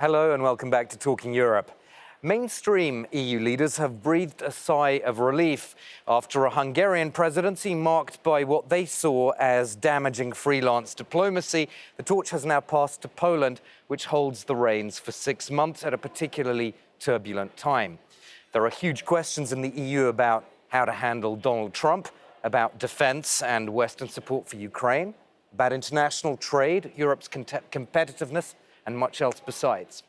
Hello and welcome back to Talking Europe. Mainstream EU leaders have breathed a sigh of relief after a Hungarian presidency marked by what they saw as damaging freelance diplomacy. The torch has now passed to Poland, which holds the reins for 6 months at a particularly turbulent time. There are huge questions in the EU about how to handle Donald Trump, about defense and Western support for Ukraine, about international trade, Europe's competitiveness, and much else besides.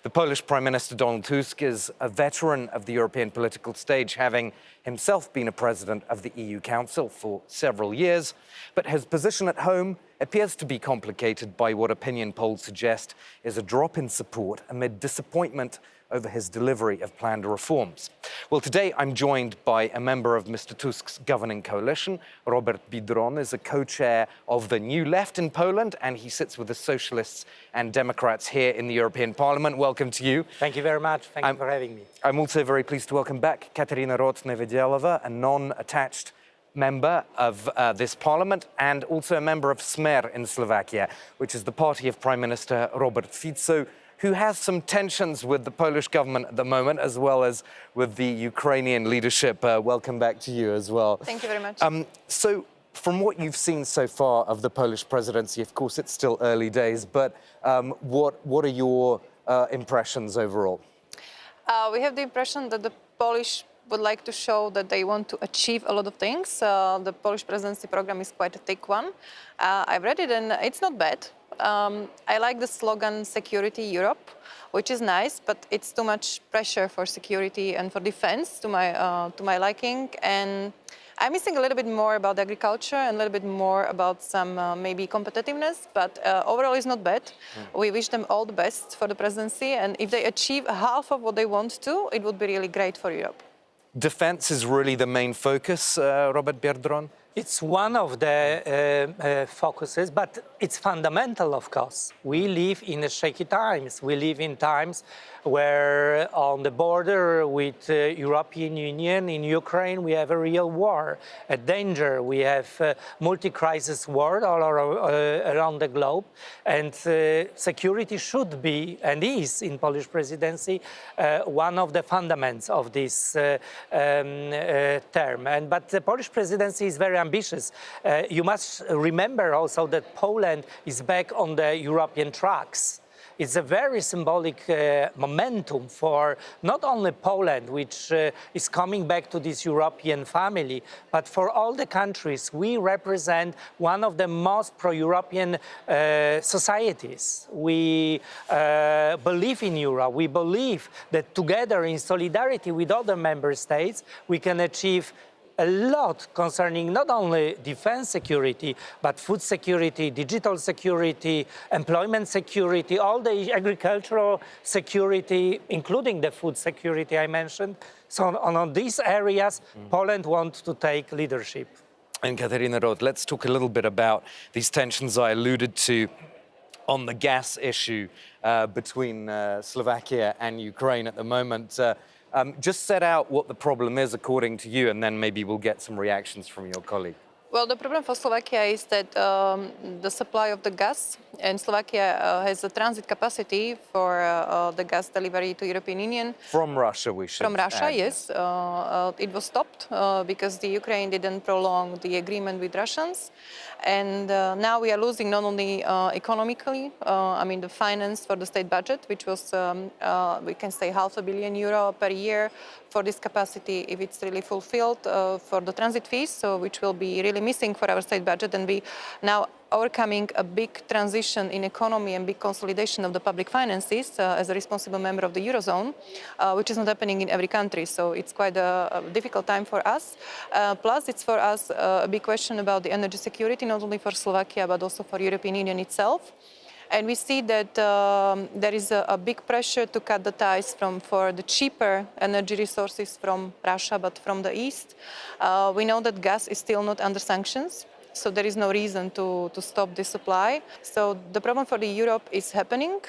The Polish Prime Minister Donald Tusk is a veteran of the European political stage, having himself been a president of the EU Council for several years, but his position at home appears to be complicated by what opinion polls suggest is a drop in support amid disappointment over his delivery of planned reforms. Well, today I'm joined by a member of Mr. Tusk's governing coalition. Robert Biedroń is a co-chair of the New Left in Poland, and he sits with the Socialists and Democrats here in the European Parliament. Welcome to you. Thank you very much. Thank you for having me. I'm also very pleased to welcome back Katarina Rotz-Nevedělová, a non-attached member of this parliament and also a member of Smer in Slovakia, which is the party of Prime Minister Robert Fico, who has some tensions with the Polish government at the moment, as well as with the Ukrainian leadership. Welcome back to you as well. Thank you very much. So from what you've seen so far of the Polish presidency, of course, it's still early days, but what are your impressions overall? We have the impression that the Polish would like to show that they want to achieve a lot of things. The Polish presidency program is quite a thick one. I've read it and it's not bad. I like the slogan Security Europe, which is nice, but it's too much pressure for security and for defense to my liking. And I'm missing a little bit more about agriculture and a little bit more about some maybe competitiveness, but overall it's not bad. We wish them all the best for the presidency, and if they achieve half of what they want to, it would be really great for Europe. Defense is really the main focus, Robert Biedroń? It's one of the focuses, but it's fundamental, of course. We live in shaky times. We live in times where on the border with the European Union, in Ukraine, we have a real war, a danger. We have multi-crisis war all around the globe. And security should be, and is in Polish presidency, one of the fundamentals of this term. But the Polish presidency is very ambitious. You must remember also that Poland is back on the European tracks. It's a very symbolic momentum for not only Poland, which is coming back to this European family, but for all the countries. We represent one of the most pro-European societies. We believe in Europe. We believe that together, in solidarity with other member states, we can achieve a lot concerning not only defense security, but food security, digital security, employment security, all the agricultural security, including the food security I mentioned. So on these areas, Poland wants to take leadership. And Katarina Roth, let's talk a little bit about these tensions I alluded to on the gas issue between Slovakia and Ukraine at the moment. Just set out what the problem is according to you, and then maybe we'll get some reactions from your colleague. Well, the problem for Slovakia is that the supply of the gas, and Slovakia has a transit capacity for the gas delivery to European Union. From Russia, we should From Russia, add. yes. It was stopped because the Ukraine didn't prolong the agreement with Russians. And now we are losing not only economically, the finance for the state budget, which was, we can say, €500 million per year for this capacity if it's really fulfilled, for the transit fees, so which will be really missing for our state budget. And we now overcoming a big transition in economy and big consolidation of the public finances as a responsible member of the Eurozone, which is not happening in every country. So it's quite a difficult time for us. Plus, it's for us a big question about the energy security, not only for Slovakia, but also for European Union itself. And we see that there is a big pressure to cut the ties for the cheaper energy resources from Russia, but from the east. We know that gas is still not under sanctions. So there is no reason to stop the supply. So the problem for the Europe is happening.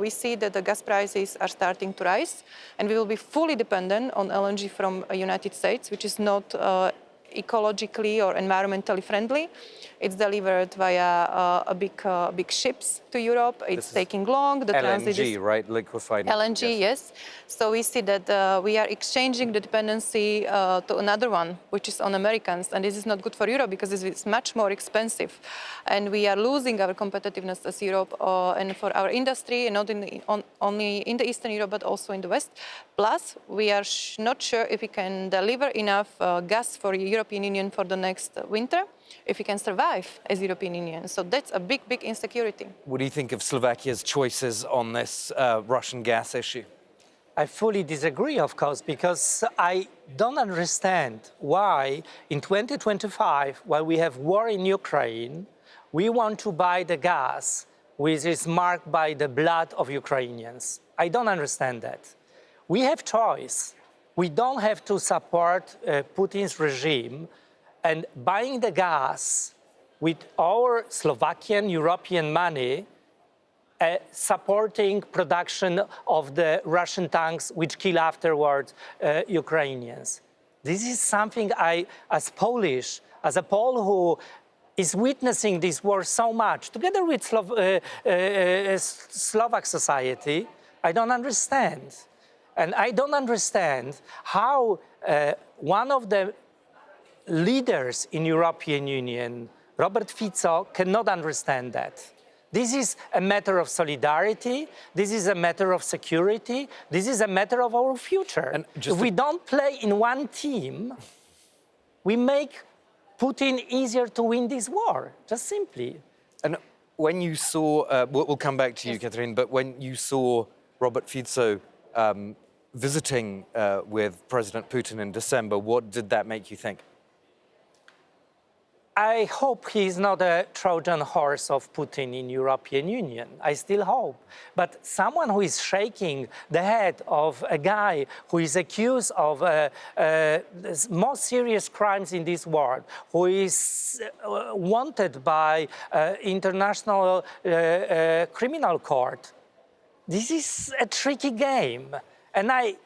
We see that the gas prices are starting to rise, and we will be fully dependent on LNG from the United States, which is not ecologically or environmentally friendly. It's delivered via big ships to Europe. It's taking long. The transit LNG, is right? Liquefied. LNG, yes. So we see that we are exchanging the dependency to another one, which is on Americans. And this is not good for Europe because this is much more expensive. And we are losing our competitiveness as Europe and for our industry, and not only in the Eastern Europe, but also in the West. Plus, we are not sure if we can deliver enough gas for the European Union for the next winter, if we can survive as European Union. So that's a big, big insecurity. What do you think of Slovakia's choices on this Russian gas issue? I fully disagree, of course, because I don't understand why in 2025, while we have war in Ukraine, we want to buy the gas which is marked by the blood of Ukrainians. I don't understand that. We have choice. We don't have to support Putin's regime, and buying the gas with our Slovakian European money, supporting production of the Russian tanks which kill afterwards Ukrainians. This is something I, as Polish, as a Pole who is witnessing this war so much, together with Slovak society, I don't understand. And I don't understand how one of the leaders in European Union, Robert Fico, cannot understand that. This is a matter of solidarity. This is a matter of security. This is a matter of our future. And if we don't play in one team, we make Putin easier to win this war, just simply. And when you saw, we'll come back to you, Catherine, but when you saw Robert Fico visiting with President Putin in December, what did that make you think? I hope he's not a Trojan horse of Putin in European Union. I still hope. But someone who is shaking the head of a guy who is accused of most serious crimes in this world, who is wanted by International Criminal Court, this is a tricky game. And I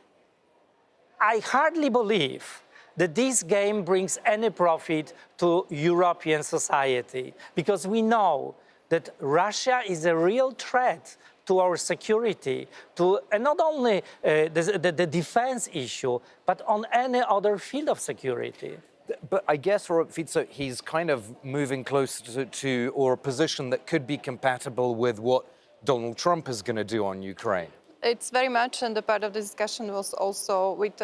hardly believe that this game brings any profit to European society, because we know that Russia is a real threat to our security, to not only the defense issue, but on any other field of security. But I guess Robert Fico, he's kind of moving closer to or a position that could be compatible with what Donald Trump is going to do on Ukraine. It's very much, and the part of the discussion was also with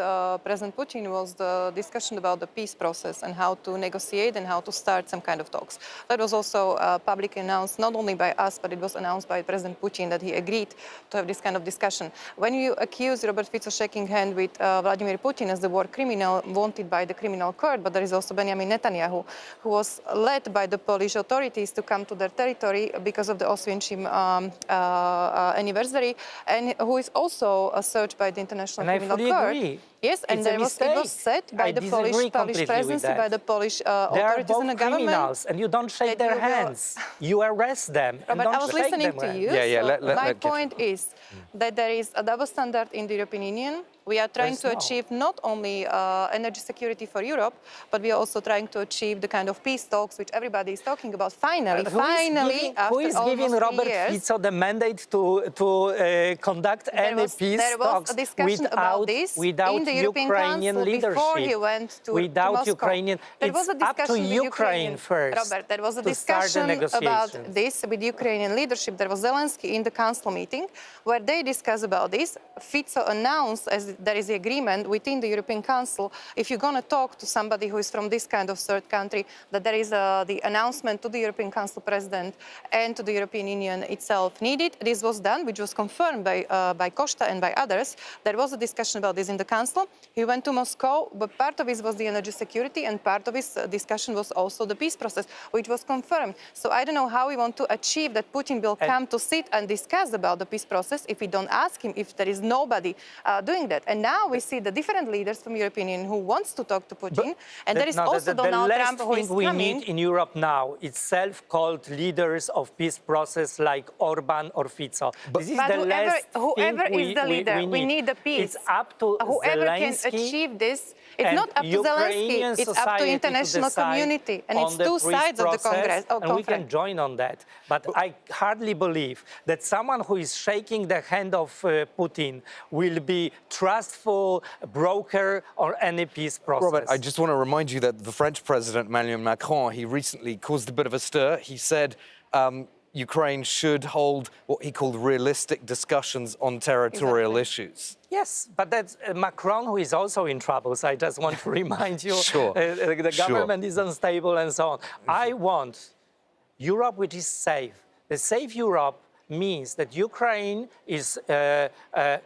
President Putin, was the discussion about the peace process and how to negotiate and how to start some kind of talks. That was also publicly announced, not only by us, but it was announced by President Putin that he agreed to have this kind of discussion. When you accuse Robert Fico shaking hand with Vladimir Putin as the war criminal wanted by the criminal court, but there is also Benjamin Netanyahu, who was led by the Polish authorities to come to their territory because of the Oswiecim anniversary, and who is also searched by the International Criminal Court. Agree. Yes, and it was said by the Polish presidency, by the Polish authorities and the government. They are both criminals, and you don't shake their hands. You arrest them. But I was listening to you. My point is that there is a double standard in the European Union. We are trying to achieve not only energy security for Europe, but we are also trying to achieve the kind of peace talks which everybody is talking about. Finally, who is giving Robert Fico the mandate to conduct any peace talks without Ukrainian leadership? Before he went to Moscow. Ukrainian, it's up to Ukraine first. Robert, there was a discussion about this with Ukrainian leadership. There was Zelensky in the council meeting where they discussed about this. Fico announced, as there is the agreement within the European Council, if you're going to talk to somebody who is from this kind of third country, that there is the announcement to the European Council President and to the European Union itself needed. This was done, which was confirmed by Costa and by others. There was a discussion about this in the Council. He went to Moscow, but part of it was the energy security, and part of his discussion was also the peace process, which was confirmed. So I don't know how we want to achieve that Putin will come to sit and discuss about the peace process if we don't ask him, if there is nobody doing that. And now we see the different leaders from European Union who wants to talk to Putin, and there is also Donald Trump who is coming. The last thing we need in Europe now is self-called leaders of peace process like Orban or Fico. This is the last whoever thing is the leader, we need the peace. It's up to whoever can Zelensky achieve this. It's and not up to Ukrainian Zelensky, it's up to society international decide community. And on it's the two peace sides of the process, and we can conference. join on that. But I hardly believe that someone who is shaking the hand of Putin will be trustful broker or any peace process. Robert, I just want to remind you that the French president, Emmanuel Macron, he recently caused a bit of a stir. He said Ukraine should hold what he called realistic discussions on territorial issues. Yes, but that's Macron who is also in trouble. So I just want to remind you, Sure. The government is unstable and so on. I want Europe which is safe. The safe Europe means that Ukraine is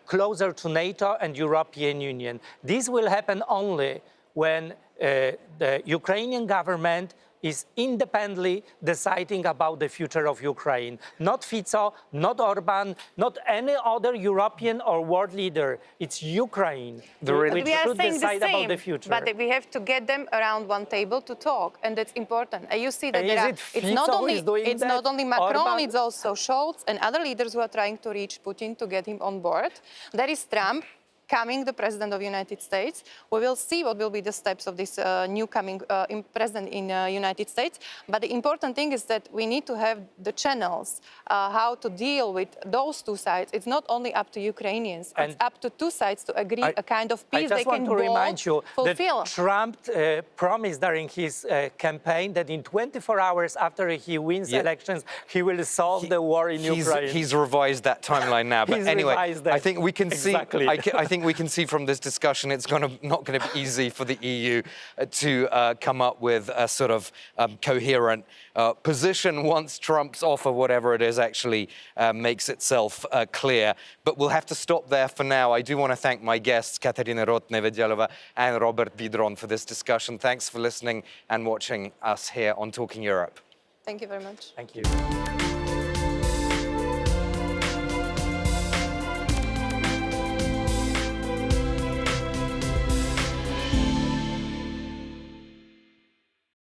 closer to NATO and European Union. This will happen only when the Ukrainian government is independently deciding about the future of Ukraine. Not Fico, not Orban, not any other European or world leader. It's Ukraine which We are should saying decide the about same, the future. but we have to get them around one table to talk, and that's important. And you see that Is there are, it it's Fico not who only is doing it's that? not only Macron, Orban? it's also Scholz and other leaders who are trying to reach Putin to get him on board. There is Trump coming, the president of the United States. We will see what will be the steps of this new coming president in the United States. But the important thing is that we need to have the channels, how to deal with those two sides. It's not only up to Ukrainians. And it's up to two sides to agree a kind of I peace just they want can to remind both you fulfill. that Trump promised during his campaign that in 24 hours after he wins elections, he will solve the war in Ukraine. He's revised that timeline now. But He's anyway, revised that. I think we can Exactly. see. I think we can see from this discussion, it's not going to be easy for the EU to come up with a sort of coherent position once Trump's offer, whatever it is, actually makes itself clear. But we'll have to stop there for now. I do want to thank my guests, Katerina Rotnevedyalova and Robert Bidron, for this discussion. Thanks for listening and watching us here on Talking Europe. Thank you very much. Thank you.